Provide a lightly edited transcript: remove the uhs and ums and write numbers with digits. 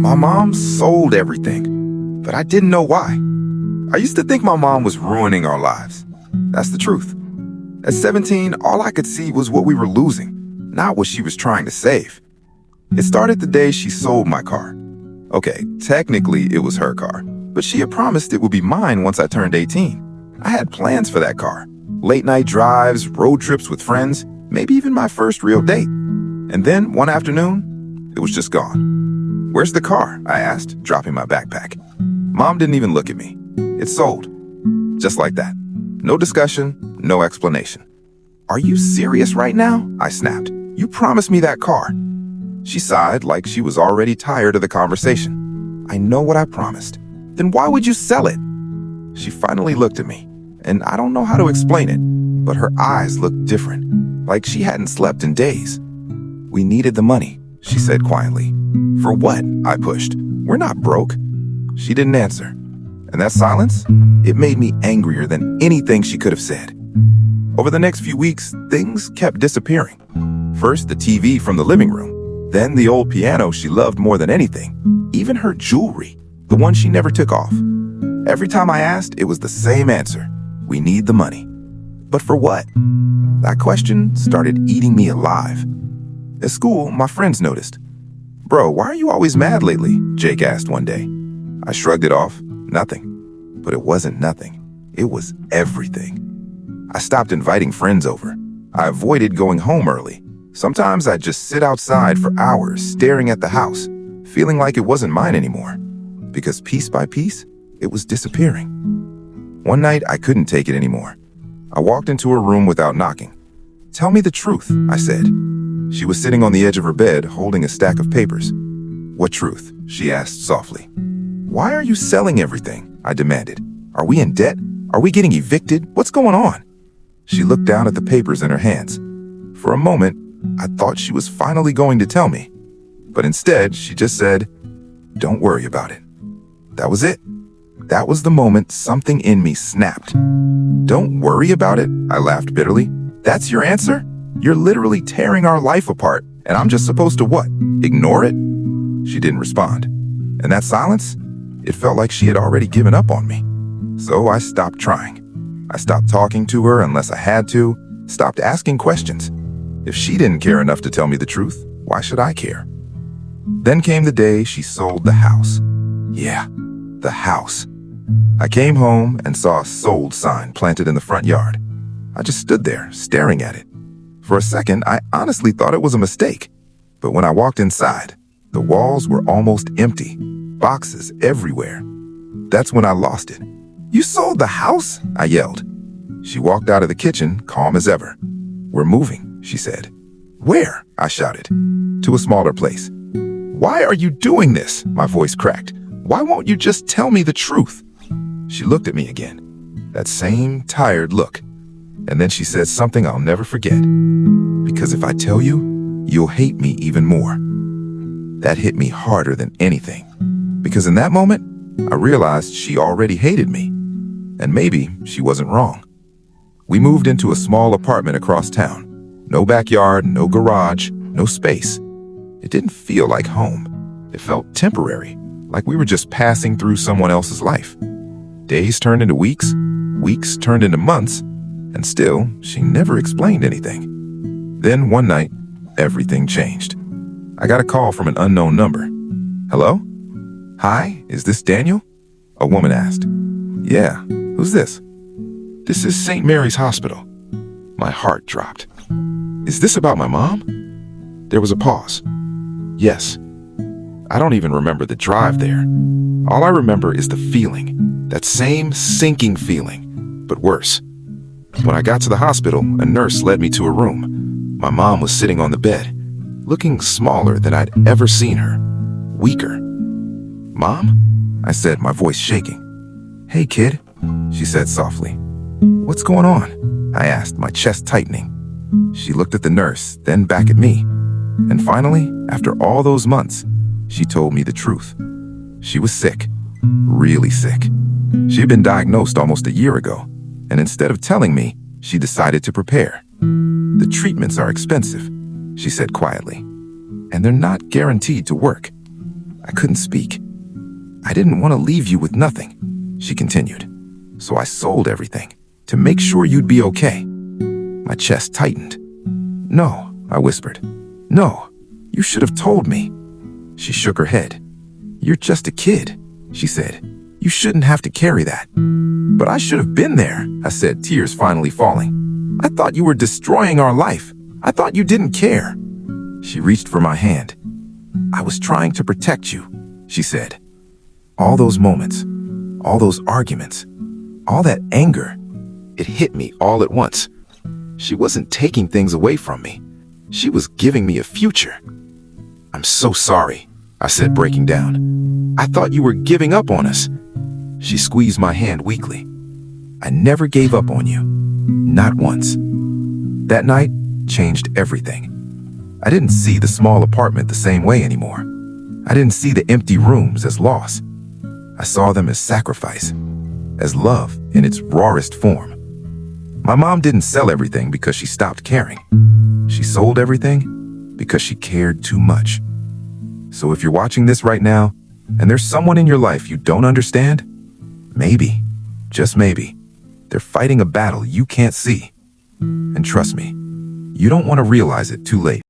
My mom sold everything, but I didn't know why. I used to think my mom was ruining our lives. That's the truth. At 17, all I could see was what we were losing, not what she was trying to save. It started the day she sold my car. Okay, technically it was her car, but she had promised it would be mine once I turned 18. I had plans for that car. Late night drives, road trips with friends, maybe even my first real date. And then one afternoon, it was just gone. "Where's the car?" I asked, dropping my backpack. Mom didn't even look at me. It sold. Just like that. No discussion, no explanation. "Are you serious right now?" I snapped. "You promised me that car." She sighed like she was already tired of the conversation. "I know what I promised. Then why would you sell it?" She finally looked at me, and I don't know how to explain it, but her eyes looked different, like she hadn't slept in days. "We needed the money," she said quietly. "For what?" I pushed. "We're not broke." She didn't answer. And that silence, it made me angrier than anything she could have said. Over the next few weeks, things kept disappearing. First, the TV from the living room. Then the old piano she loved more than anything. Even her jewelry, the one she never took off. Every time I asked, it was the same answer. "We need the money." But for what? That question started eating me alive. At school, my friends noticed. "Bro, why are you always mad lately?" Jake asked one day. I shrugged it off. Nothing. But it wasn't nothing. It was everything. I stopped inviting friends over. I avoided going home early. Sometimes I'd just sit outside for hours staring at the house, feeling like it wasn't mine anymore. Because piece by piece, it was disappearing. One night, I couldn't take it anymore. I walked into her room without knocking. "Tell me the truth," I said. She was sitting on the edge of her bed, holding a stack of papers. "What truth?" she asked softly. "Why are you selling everything?" I demanded. "Are we in debt? Are we getting evicted? What's going on?" She looked down at the papers in her hands. For a moment, I thought she was finally going to tell me. But instead, she just said, "Don't worry about it." That was it. That was the moment something in me snapped. "Don't worry about it?" I laughed bitterly. "That's your answer? You're literally tearing our life apart, and I'm just supposed to what? Ignore it?" She didn't respond. And that silence? It felt like she had already given up on me. So I stopped trying. I stopped talking to her unless I had to, stopped asking questions. If she didn't care enough to tell me the truth, why should I care? Then came the day she sold the house. Yeah, the house. I came home and saw a sold sign planted in the front yard. I just stood there, staring at it. For a second, I honestly thought it was a mistake. But when I walked inside, the walls were almost empty. Boxes everywhere. That's when I lost it. "You sold the house?" I yelled. She walked out of the kitchen, calm as ever. "We're moving," she said. "Where?" I shouted. "To a smaller place." "Why are you doing this?" My voice cracked. "Why won't you just tell me the truth?" She looked at me again. That same tired look. And then she said something I'll never forget. "Because if I tell you, you'll hate me even more." That hit me harder than anything. Because in that moment, I realized she already hated me. And maybe she wasn't wrong. We moved into a small apartment across town. No backyard, no garage, no space. It didn't feel like home. It felt temporary, like we were just passing through someone else's life. Days turned into weeks, weeks turned into months, and still, she never explained anything. Then one night, everything changed. I got a call from an unknown number. "Hello? Hi, is this Daniel?" A woman asked. "Yeah, who's this?" "This is St. Mary's Hospital." My heart dropped. "Is this about my mom?" There was a pause. "Yes." I don't even remember the drive there. All I remember is the feeling, that same sinking feeling, but worse. When I got to the hospital, a nurse led me to a room. My mom was sitting on the bed, looking smaller than I'd ever seen her, weaker. "Mom?" I said, my voice shaking. "Hey, kid," she said softly. "What's going on?" I asked, my chest tightening. She looked at the nurse, then back at me. And finally, after all those months, she told me the truth. She was sick, really sick. She had been diagnosed almost a year ago, and instead of telling me, she decided to prepare. "The treatments are expensive," she said quietly, "and they're not guaranteed to work." I couldn't speak. I didn't want to leave you with nothing, she continued. So I sold everything to make sure you'd be okay. My chest tightened. No, I whispered. No, you should have told me. She shook her head. You're just a kid, she said. You shouldn't have to carry that. But I should have been there, I said, tears finally falling. I thought you were destroying our life. I thought you didn't care. She reached for my hand. I was trying to protect you, she said. All those moments, all those arguments, all that anger, it hit me all at once. She wasn't taking things away from me. She was giving me a future. I'm so sorry, I said, breaking down. I thought you were giving up on us. She squeezed my hand weakly. I never gave up on you. Not once. That night changed everything. I didn't see the small apartment the same way anymore. I didn't see the empty rooms as loss. I saw them as sacrifice, as love in its rawest form. My mom didn't sell everything because she stopped caring. She sold everything because she cared too much. So if you're watching this right now, and there's someone in your life you don't understand, maybe, just maybe, they're fighting a battle you can't see. And trust me, you don't want to realize it too late.